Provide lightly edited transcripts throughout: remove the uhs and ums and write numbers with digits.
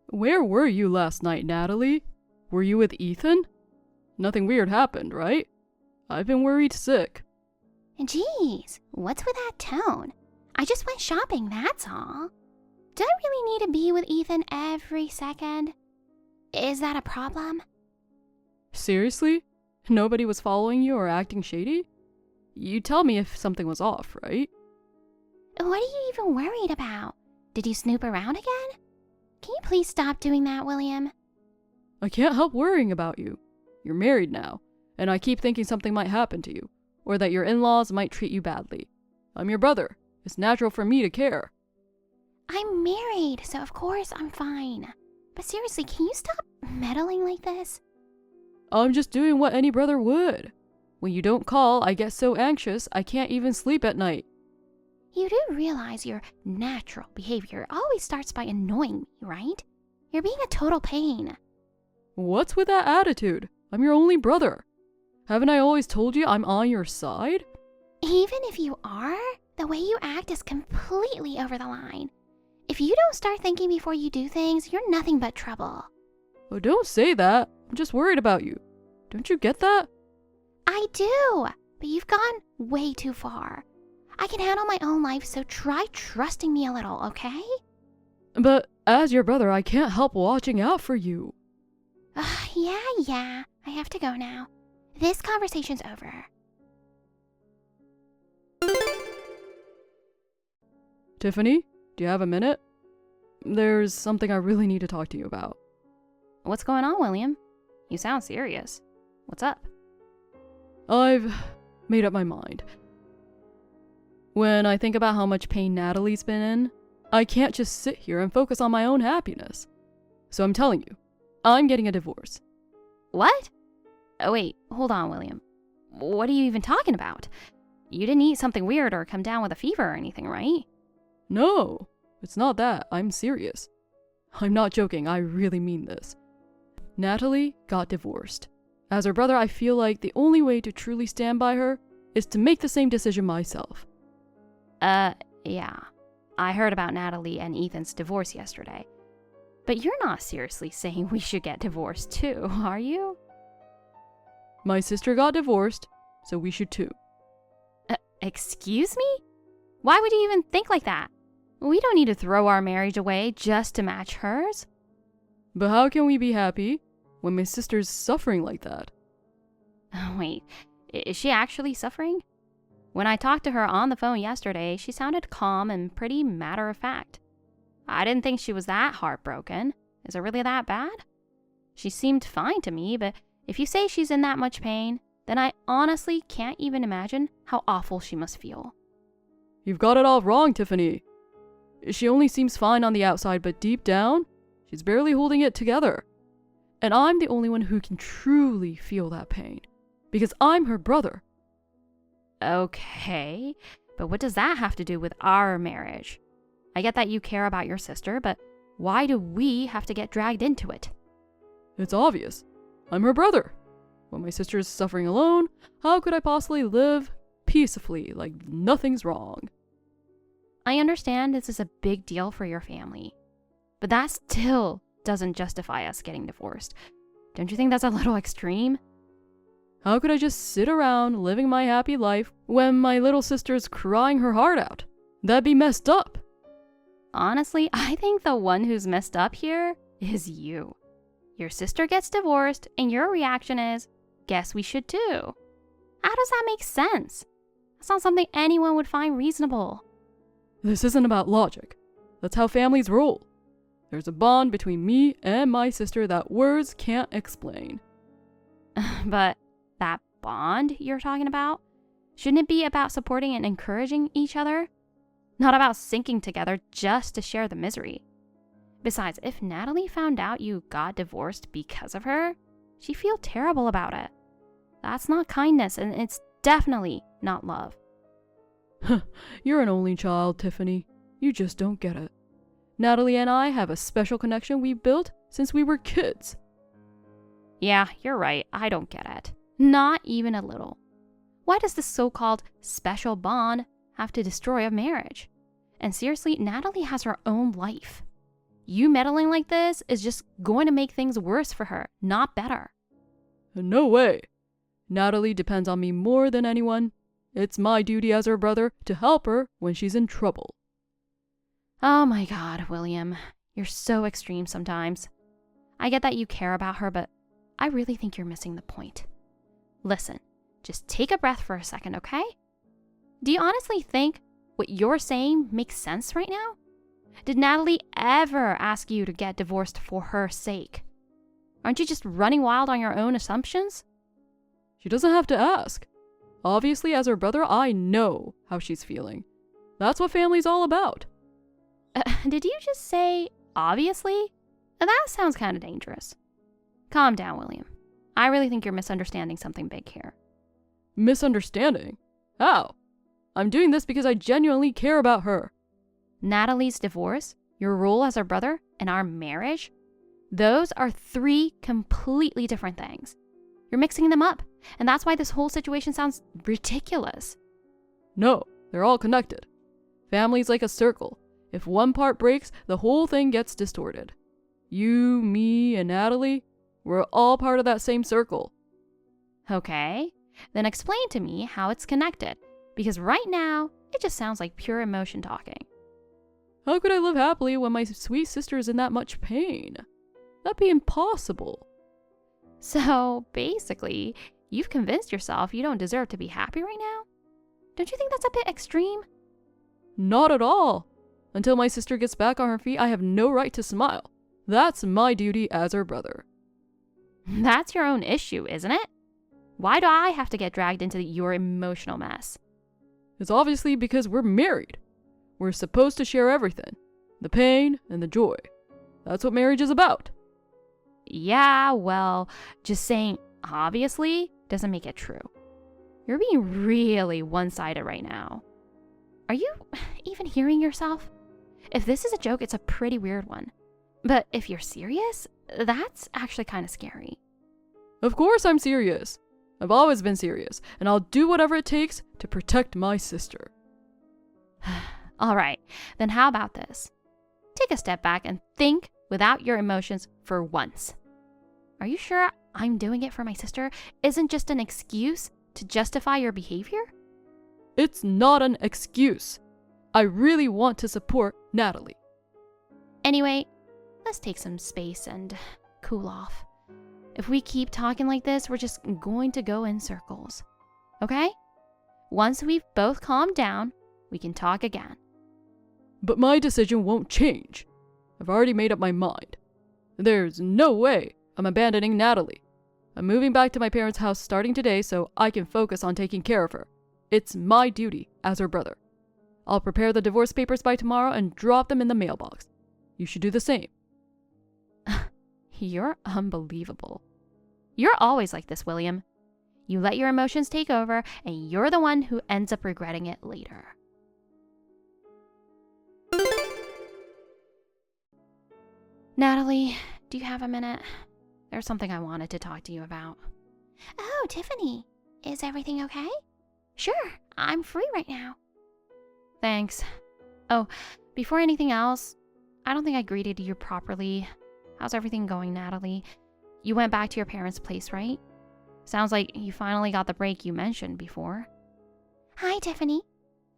Where were you last night, Natalie? Were you with Ethan? Nothing weird happened, right? I've been worried sick. Jeez, what's with that tone? I just went shopping, that's all. Do I really need to be with Ethan every second? Is that a problem? Seriously? Nobody was following you or acting shady? You'd tell me if something was off, right? What are you even worried about? Did you snoop around again? Can you please stop doing that, William? I can't help worrying about you. You're married now, and I keep thinking something might happen to you, or that your in-laws might treat you badly. I'm your brother. It's natural for me to care. I'm married, so of course I'm fine. But seriously, can you stop meddling like this? I'm just doing what any brother would. When you don't call, I get so anxious I can't even sleep at night. You do realize your natural behavior always starts by annoying me, right? You're being a total pain. What's with that attitude? I'm your only brother. Haven't I always told you I'm on your side? Even if you are, the way you act is completely over the line. If you don't start thinking before you do things, you're nothing but trouble. Oh, don't say that. I'm just worried about you. Don't you get that? I do, but you've gone way too far. I can handle my own life, so try trusting me a little, okay? But as your brother, I can't help watching out for you. Yeah, I have to go now. This conversation's over. Tiffany, do you have a minute? There's something I really need to talk to you about. What's going on, William? You sound serious. What's up? I've made up my mind. When I think about how much pain Natalie's been in, I can't just sit here and focus on my own happiness. So I'm telling you, I'm getting a divorce. What? Oh, wait, hold on, William. What are you even talking about? You didn't eat something weird or come down with a fever or anything, right? No, it's not that. I'm serious. I'm not joking. I really mean this. Natalie got divorced. As her brother, I feel like the only way to truly stand by her is to make the same decision myself. Yeah. I heard about Natalie and Ethan's divorce yesterday. But you're not seriously saying we should get divorced too, are you? My sister got divorced, so we should too. Excuse me? Why would you even think like that? We don't need to throw our marriage away just to match hers. But how can we be happy when my sister's suffering like that? Wait, is she actually suffering? When I talked to her on the phone yesterday, she sounded calm and pretty matter of fact. I didn't think she was that heartbroken. Is it really that bad? She seemed fine to me, but if you say she's in that much pain, then I honestly can't even imagine how awful she must feel. You've got it all wrong, Tiffany. She only seems fine on the outside, but deep down, she's barely holding it together. And I'm the only one who can truly feel that pain, because I'm her brother. Okay, but what does that have to do with our marriage? I get that you care about your sister, but why do we have to get dragged into it? It's obvious. I'm her brother. When my sister is suffering alone, how could I possibly live peacefully like nothing's wrong? I understand this is a big deal for your family, but that still doesn't justify us getting divorced. Don't you think that's a little extreme? How could I just sit around living my happy life when my little sister's crying her heart out? That'd be messed up. Honestly, I think the one who's messed up here is you. Your sister gets divorced, and your reaction is, guess we should too. How does that make sense? That's not something anyone would find reasonable. This isn't about logic. That's how families roll. There's a bond between me and my sister that words can't explain. But that bond you're talking about, shouldn't it be about supporting and encouraging each other? Not about sinking together just to share the misery. Besides, if Natalie found out you got divorced because of her, she'd feel terrible about it. That's not kindness, and it's definitely not love. You're an only child, Tiffany. You just don't get it. Natalie and I have a special connection we built since we were kids. Yeah, you're right. I don't get it. Not even a little. Why does this so-called special bond have to destroy a marriage? And seriously, Natalie has her own life. You meddling like this is just going to make things worse for her, not better. No way. Natalie depends on me more than anyone. It's my duty as her brother to help her when she's in trouble. Oh my God, William. You're so extreme sometimes. I get that you care about her, but I really think you're missing the point. Listen, just take a breath for a second, okay? Do you honestly think what you're saying makes sense right now? Did Natalie ever ask you to get divorced for her sake? Aren't you just running wild on your own assumptions? She doesn't have to ask. Obviously, as her brother, I know how she's feeling. That's what family's all about. Did you just say, obviously? That sounds kind of dangerous. Calm down, William. I really think you're misunderstanding something big here. Misunderstanding? How? I'm doing this because I genuinely care about her. Natalie's divorce, your role as her brother, and our marriage? Those are 3 completely different things. You're mixing them up, and that's why this whole situation sounds ridiculous. No, they're all connected. Family's like a circle. If one part breaks, the whole thing gets distorted. You, me, and Natalie, we're all part of that same circle. Okay, then explain to me how it's connected, because right now, it just sounds like pure emotion talking. How could I live happily when my sweet sister is in that much pain? That'd be impossible. So, basically, you've convinced yourself you don't deserve to be happy right now? Don't you think that's a bit extreme? Not at all. Until my sister gets back on her feet, I have no right to smile. That's my duty as her brother. That's your own issue, isn't it? Why do I have to get dragged into your emotional mess? It's obviously because we're married. We're supposed to share everything. The pain and the joy. That's what marriage is about. Yeah, well, just saying obviously doesn't make it true. You're being really one-sided right now. Are you even hearing yourself? If this is a joke, it's a pretty weird one. But if you're serious, that's actually kind of scary. Of course I'm serious. I've always been serious, and I'll do whatever it takes to protect my sister. All right, then how about this? Take a step back and think without your emotions for once. Are you sure I'm doing it for my sister isn't just an excuse to justify your behavior? It's not an excuse. I really want to support Natalie. Anyway, let's take some space and cool off. If we keep talking like this, we're just going to go in circles. Okay? Once we've both calmed down, we can talk again. But my decision won't change. I've already made up my mind. There's no way I'm abandoning Natalie. I'm moving back to my parents' house starting today so I can focus on taking care of her. It's my duty as her brother. I'll prepare the divorce papers by tomorrow and drop them in the mailbox. You should do the same. You're unbelievable. You're always like this, William. You let your emotions take over, and you're the one who ends up regretting it later. Natalie, do you have a minute? There's something I wanted to talk to you about. Oh, Tiffany, is everything okay? Sure, I'm free right now. Thanks. Oh, before anything else, I don't think I greeted you properly. How's everything going, Natalie? You went back to your parents' place, right? Sounds like you finally got the break you mentioned before. Hi, Tiffany.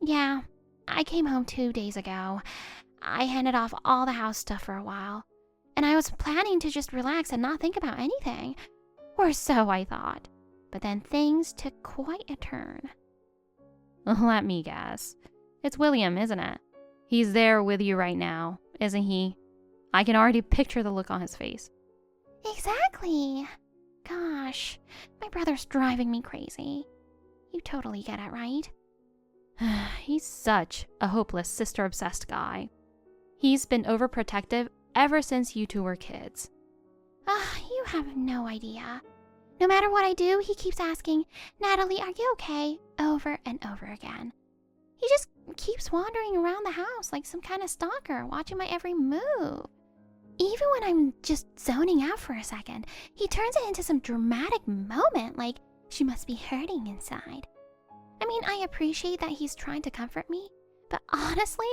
Yeah, I came home 2 days ago. I handed off all the house stuff for a while, and I was planning to just relax and not think about anything. Or so I thought. But then things took quite a turn. Let me guess. It's William, isn't it? He's there with you right now, isn't he? I can already picture the look on his face. Exactly. Gosh, my brother's driving me crazy. You totally get it, right? He's such a hopeless, sister-obsessed guy. He's been overprotective ever since you two were kids. You have no idea. No matter what I do, he keeps asking, Natalie, are you okay? Over and over again. He just keeps wandering around the house like some kind of stalker, watching my every move. Even when I'm just zoning out for a second, he turns it into some dramatic moment, like she must be hurting inside. I mean, I appreciate that he's trying to comfort me, but honestly,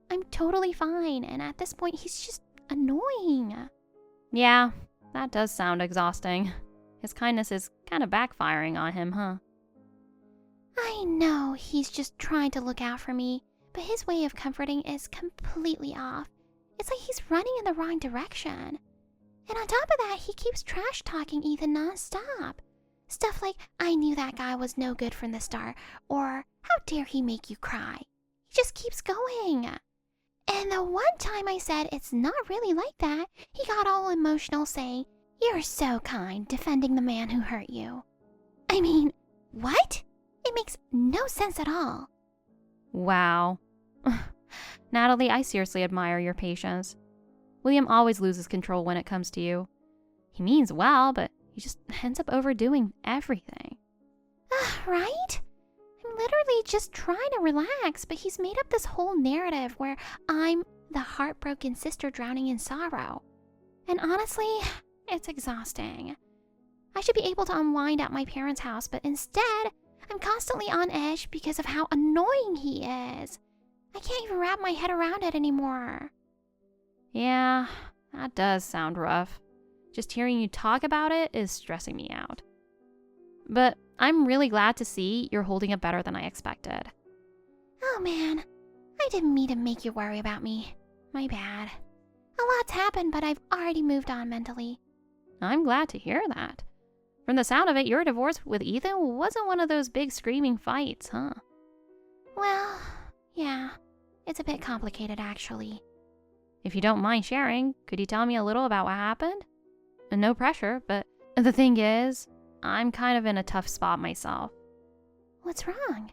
I'm totally fine, and at this point, he's just annoying. Yeah, that does sound exhausting. His kindness is kind of backfiring on him, huh? I know he's just trying to look out for me, but his way of comforting is completely off. It's like he's running in the wrong direction. And on top of that, he keeps trash talking Ethan nonstop. Stuff like, I knew that guy was no good from the start, or how dare he make you cry. He just keeps going. And the one time I said it's not really like that, he got all emotional saying, "You're so kind, defending the man who hurt you." I mean, what? It makes no sense at all. Wow. Natalie, I seriously admire your patience. William always loses control when it comes to you. He means well, but he just ends up overdoing everything. Right? I'm literally just trying to relax, but he's made up this whole narrative where I'm the heartbroken sister drowning in sorrow. And honestly, it's exhausting. I should be able to unwind at my parents' house, but instead, I'm constantly on edge because of how annoying he is. I can't even wrap my head around it anymore. Yeah, that does sound rough. Just hearing you talk about it is stressing me out. But I'm really glad to see you're holding up better than I expected. Oh man, I didn't mean to make you worry about me. My bad. A lot's happened, but I've already moved on mentally. I'm glad to hear that. From the sound of it, your divorce with Ethan wasn't one of those big screaming fights, huh? Well, yeah, it's a bit complicated actually. If you don't mind sharing, could you tell me a little about what happened? No pressure, but the thing is, I'm kind of in a tough spot myself. What's wrong?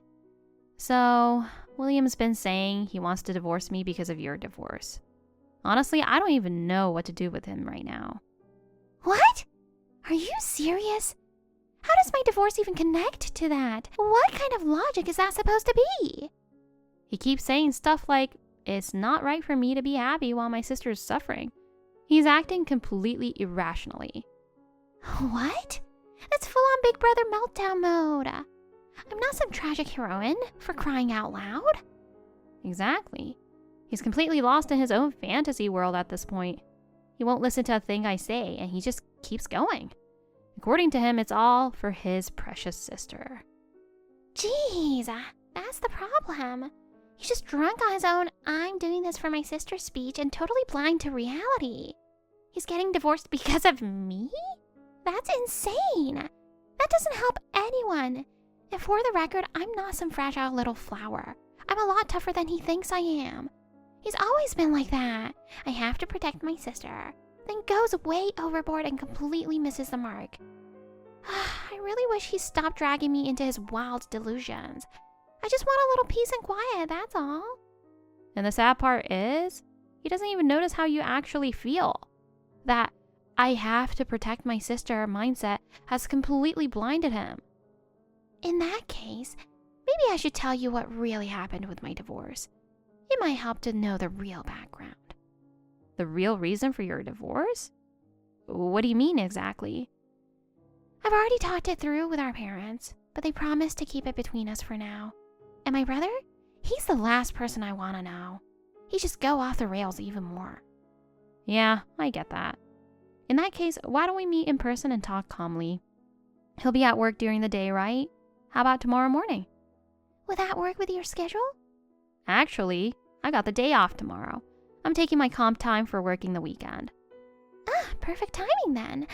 So, William's been saying he wants to divorce me because of your divorce. Honestly, I don't even know what to do with him right now. What? Are you serious? How does my divorce even connect to that? What kind of logic is that supposed to be? He keeps saying stuff like, it's not right for me to be happy while my sister's suffering. He's acting completely irrationally. What? That's full-on Big Brother meltdown mode. I'm not some tragic heroine, for crying out loud. Exactly. He's completely lost in his own fantasy world at this point. He won't listen to a thing I say, and he just keeps going. According to him, it's all for his precious sister. Jeez, that's the problem. He's just drunk on his own "I'm doing this for my sister" speech and totally blind to reality. He's getting divorced because of me? That's insane. That doesn't help anyone. And for the record, I'm not some fragile little flower. I'm a lot tougher than he thinks I am. He's always been like that. I have to protect my sister. Then goes way overboard and completely misses the mark. I really wish he stopped dragging me into his wild delusions. I just want a little peace and quiet, that's all. And the sad part is, he doesn't even notice how you actually feel. That I have to protect my sister mindset has completely blinded him. In that case, maybe I should tell you what really happened with my divorce. It might help to know the real background. The real reason for your divorce? What do you mean exactly? I've already talked it through with our parents, but they promised to keep it between us for now. And my brother? He's the last person I want to know. He'd just go off the rails even more. Yeah, I get that. In that case, why don't we meet in person and talk calmly? He'll be at work during the day, right? How about tomorrow morning? Would that work with your schedule? Actually, I got the day off tomorrow. I'm taking my comp time for working the weekend. Perfect timing then.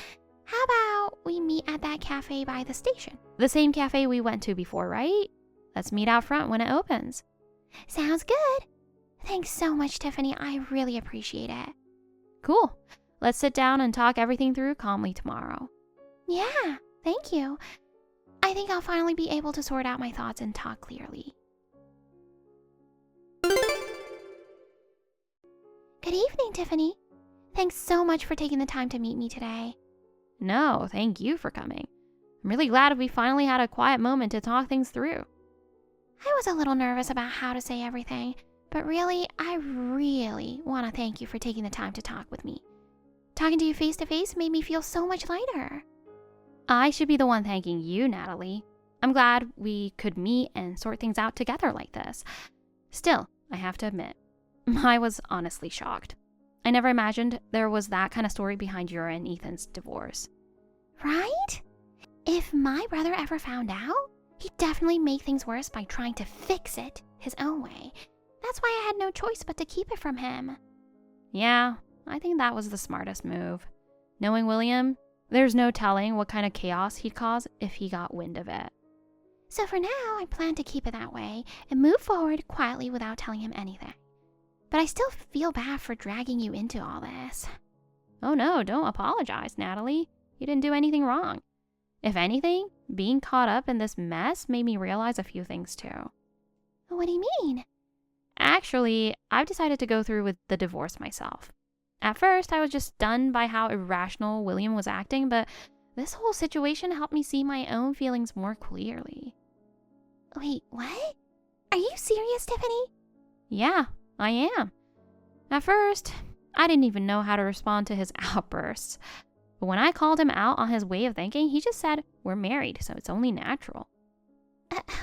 How about we meet at that cafe by the station? The same cafe we went to before, right? Let's meet out front when it opens. Sounds good. Thanks so much, Tiffany. I really appreciate it. Cool. Let's sit down and talk everything through calmly tomorrow. Yeah, thank you. I think I'll finally be able to sort out my thoughts and talk clearly. Good evening, Tiffany. Thanks so much for taking the time to meet me today. No, thank you for coming. I'm really glad we finally had a quiet moment to talk things through. I was a little nervous about how to say everything, but really, I really want to thank you for taking the time to talk with me. Talking to you face to face made me feel so much lighter. I should be the one thanking you, Natalie. I'm glad we could meet and sort things out together like this. Still, I have to admit, I was honestly shocked. I never imagined there was that kind of story behind your and Ethan's divorce. Right? If my brother ever found out, he'd definitely make things worse by trying to fix it his own way. That's why I had no choice but to keep it from him. Yeah, I think that was the smartest move. Knowing William, there's no telling what kind of chaos he'd cause if he got wind of it. So for now, I plan to keep it that way and move forward quietly without telling him anything. But I still feel bad for dragging you into all this. Oh no, don't apologize, Natalie. You didn't do anything wrong. If anything, being caught up in this mess made me realize a few things too. What do you mean? Actually, I've decided to go through with the divorce myself. At first, I was just stunned by how irrational William was acting, but this whole situation helped me see my own feelings more clearly. Wait, what? Are you serious, Tiffany? Yeah, I am. At first, I didn't even know how to respond to his outbursts. But when I called him out on his way of thinking, he just said, "We're married, so it's only natural."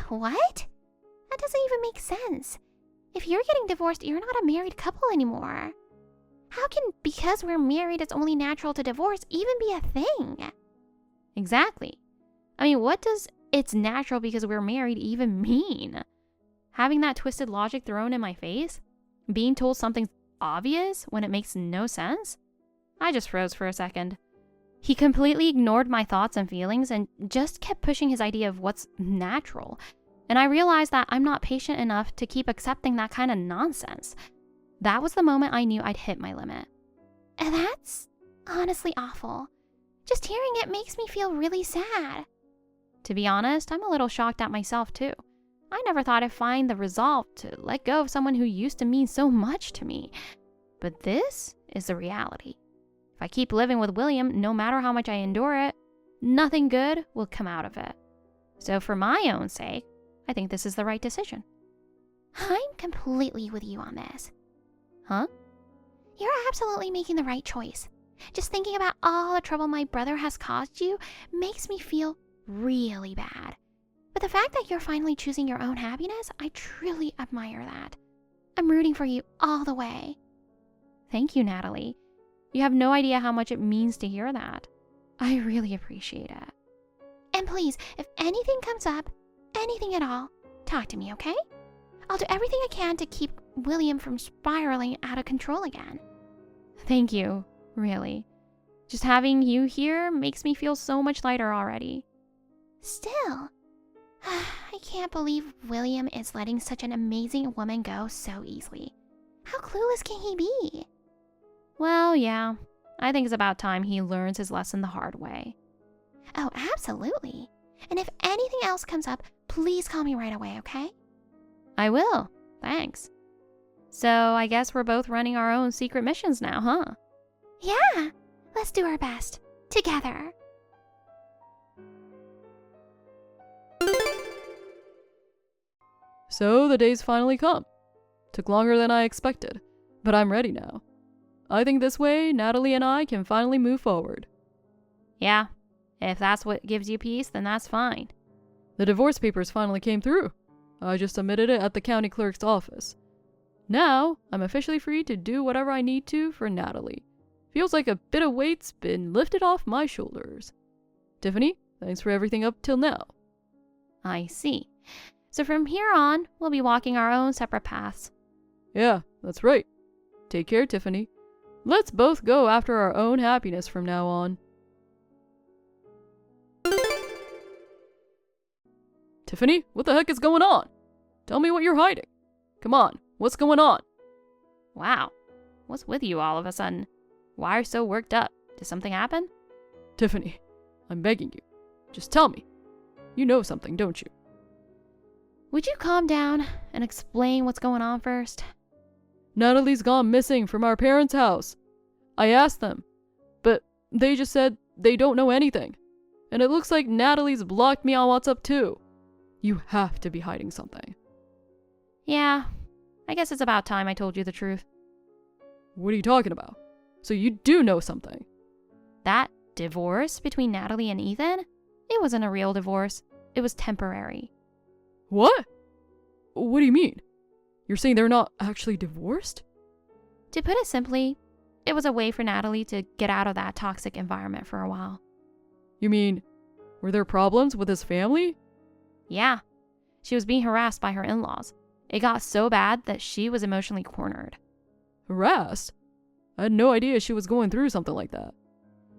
What? That doesn't even make sense. If you're getting divorced, you're not a married couple anymore. How can because we're married it's only natural to divorce even be a thing? Exactly. I mean, what does "it's natural because we're married" even mean? Having that twisted logic thrown in my face? Being told something's obvious when it makes no sense? I just froze for a second. He completely ignored my thoughts and feelings and just kept pushing his idea of what's natural. And I realized that I'm not patient enough to keep accepting that kind of nonsense. That was the moment I knew I'd hit my limit. That's honestly awful. Just hearing it makes me feel really sad. To be honest, I'm a little shocked at myself too. I never thought I'd find the resolve to let go of someone who used to mean so much to me. But this is the reality. If I keep living with William, no matter how much I endure it, nothing good will come out of it. So for my own sake, I think this is the right decision. I'm completely with you on this. Huh? You're absolutely making the right choice. Just thinking about all the trouble my brother has caused you makes me feel really bad. But the fact that you're finally choosing your own happiness, I truly admire that. I'm rooting for you all the way. Thank you, Natalie. You have no idea how much it means to hear that. I really appreciate it. And please, if anything comes up, anything at all, talk to me, okay? I'll do everything I can to keep William from spiraling out of control again. Thank you, really. Just having you here makes me feel so much lighter already. Still, I can't believe William is letting such an amazing woman go so easily. How clueless can he be? Well, yeah. I think it's about time he learns his lesson the hard way. Oh, absolutely. And if anything else comes up, please call me right away, okay? I will. Thanks. So I guess we're both running our own secret missions now, huh? Yeah. Let's do our best. Together. So the day's finally come. Took longer than I expected, but I'm ready now. I think this way, Natalie and I can finally move forward. Yeah, if that's what gives you peace, then that's fine. The divorce papers finally came through. I just submitted it at the county clerk's office. Now, I'm officially free to do whatever I need to for Natalie. Feels like a bit of weight's been lifted off my shoulders. Tiffany, thanks for everything up till now. I see. So from here on, we'll be walking our own separate paths. Yeah, that's right. Take care, Tiffany. Let's both go after our own happiness from now on. Tiffany, what the heck is going on? Tell me what you're hiding. Come on, what's going on? Wow, what's with you all of a sudden? Why are you so worked up? Did something happen? Tiffany, I'm begging you. Just tell me. You know something, don't you? Would you calm down and explain what's going on first? Natalie's gone missing from our parents' house. I asked them, but they just said they don't know anything. And it looks like Natalie's blocked me on WhatsApp too. You have to be hiding something. Yeah, I guess it's about time I told you the truth. What are you talking about? So you do know something. That divorce between Natalie and Ethan? It wasn't a real divorce. It was temporary. What? What do you mean? You're saying they're not actually divorced? To put it simply, It was a way for Natalie to get out of that toxic environment for a while. You mean, were there problems with his family? Yeah, she was being harassed by her in-laws. It got so bad that she was emotionally cornered. Harassed? I had no idea she was going through something like that.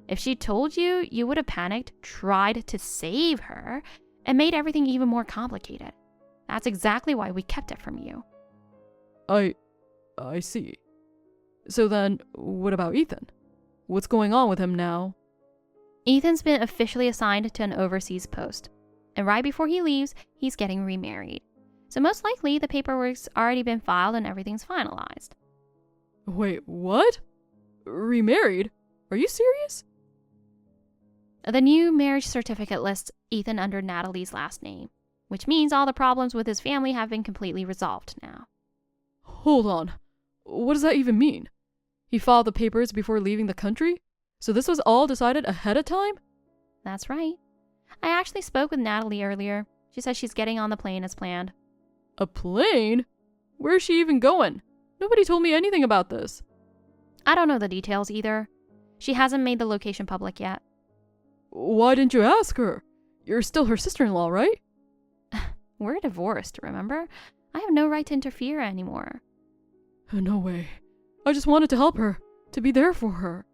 If she told you, you would have panicked, tried to save her, and made everything even more complicated. That's exactly why we kept it from you. I see. So then, what about Ethan? What's going on with him now? Ethan's been officially assigned to an overseas post, and right before he leaves, he's getting remarried. So most likely, the paperwork's already been filed and everything's finalized. Wait, what? Remarried? Are you serious? The new marriage certificate lists Ethan under Natalie's last name, which means all the problems with his family have been completely resolved now. Hold on. What does that even mean? He filed the papers before leaving the country? So this was all decided ahead of time? That's right. I actually spoke with Natalie earlier. She says she's getting on the plane as planned. A plane? Where's she even going? Nobody told me anything about this. I don't know the details either. She hasn't made the location public yet. Why didn't you ask her? You're still her sister-in-law, right? We're divorced, remember? I have no right to interfere anymore. No way. I just wanted to help her, to be there for her.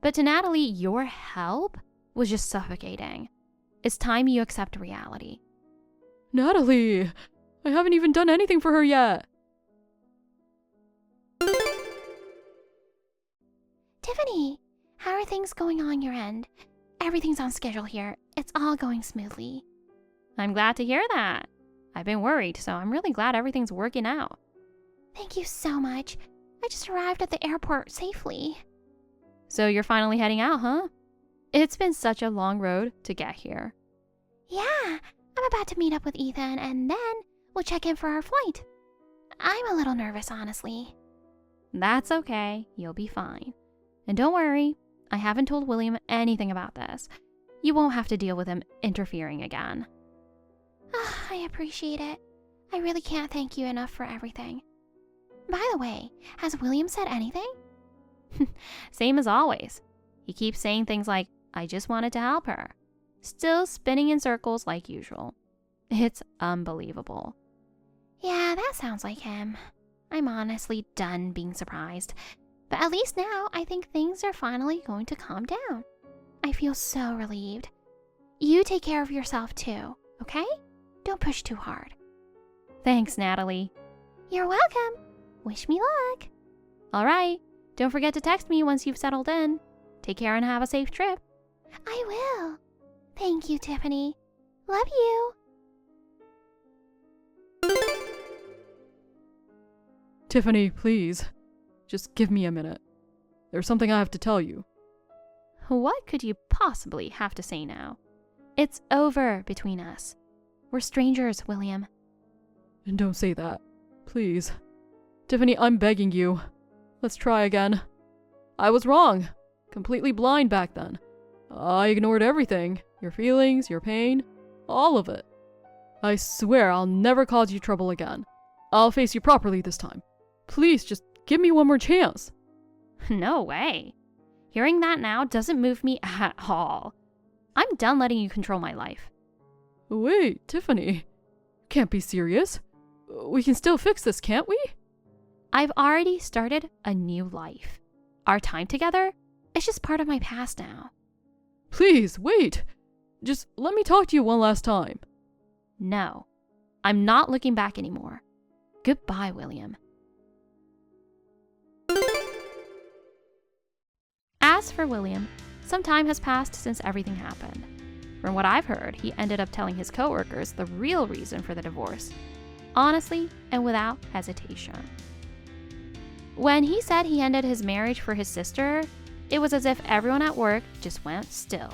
But to Natalie, your help was just suffocating. It's time you accept reality. Natalie, I haven't even done anything for her yet. Tiffany, how are things going on your end? Everything's on schedule here. It's all going smoothly. I'm glad to hear that. I've been worried, so I'm really glad everything's working out. Thank you so much. I just arrived at the airport safely. So you're finally heading out, huh? It's been such a long road to get here. Yeah, I'm about to meet up with Ethan and then we'll check in for our flight. I'm a little nervous, honestly. That's okay. You'll be fine. And don't worry, I haven't told William anything about this. You won't have to deal with him interfering again. I appreciate it. I really can't thank you enough for everything. By the way, has William said anything? Same as always. He keeps saying things like, I just wanted to help her. Still spinning in circles like usual. It's unbelievable. Yeah, that sounds like him. I'm honestly done being surprised. But at least now, I think things are finally going to calm down. I feel so relieved. You take care of yourself too, okay? Don't push too hard. Thanks, Natalie. You're welcome. Wish me luck. All right. Don't forget to text me once you've settled in. Take care and have a safe trip. I will. Thank you, Tiffany. Love you. Tiffany, please. Just give me a minute. There's something I have to tell you. What could you possibly have to say now? It's over between us. We're strangers, William. And don't say that. Please. Tiffany, I'm begging you. Let's try again. I was wrong. Completely blind back then. I ignored everything. Your feelings, your pain, all of it. I swear I'll never cause you trouble again. I'll face you properly this time. Please, just give me one more chance. No way. Hearing that now doesn't move me at all. I'm done letting you control my life. Wait, Tiffany. You can't be serious. We can still fix this, can't we? I've already started a new life. Our time together is just part of my past now. Please, wait. Just let me talk to you one last time. No, I'm not looking back anymore. Goodbye, William. As for William, some time has passed since everything happened. From what I've heard, he ended up telling his coworkers the real reason for the divorce, honestly and without hesitation. When he said he ended his marriage for his sister, it was as if everyone at work just went still,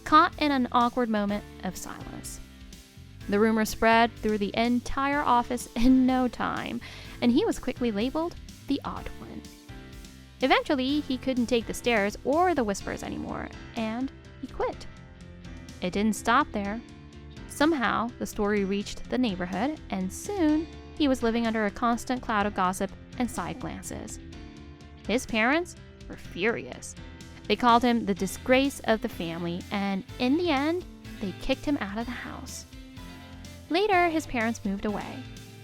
caught in an awkward moment of silence. The rumor spread through the entire office in no time, and he was quickly labeled the odd one. Eventually, he couldn't take the stares or the whispers anymore, and he quit. It didn't stop there. Somehow, the story reached the neighborhood, and soon, he was living under a constant cloud of gossip and side glances. His parents were furious. They called him the disgrace of the family, and in the end, they kicked him out of the house. Later, his parents moved away.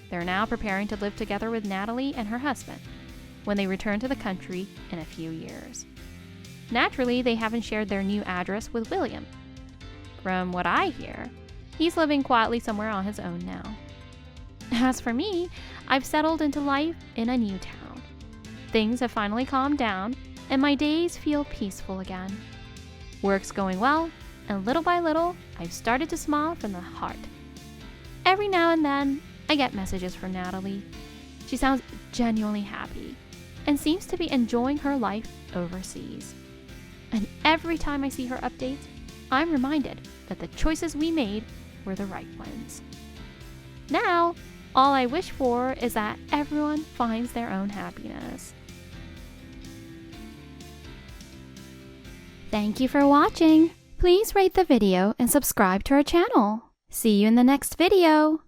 They're now preparing to live together with Natalie and her husband when they return to the country in a few years. Naturally, they haven't shared their new address with William. From what I hear, he's living quietly somewhere on his own now. As for me, I've settled into life in a new town. Things have finally calmed down, and my days feel peaceful again. Work's going well, and little by little, I've started to smile from the heart. Every now and then, I get messages from Natalie. She sounds genuinely happy and seems to be enjoying her life overseas. And every time I see her updates, I'm reminded that the choices we made were the right ones. Now, all I wish for is that everyone finds their own happiness. Thank you for watching. Please rate the video and subscribe to our channel. See you in the next video.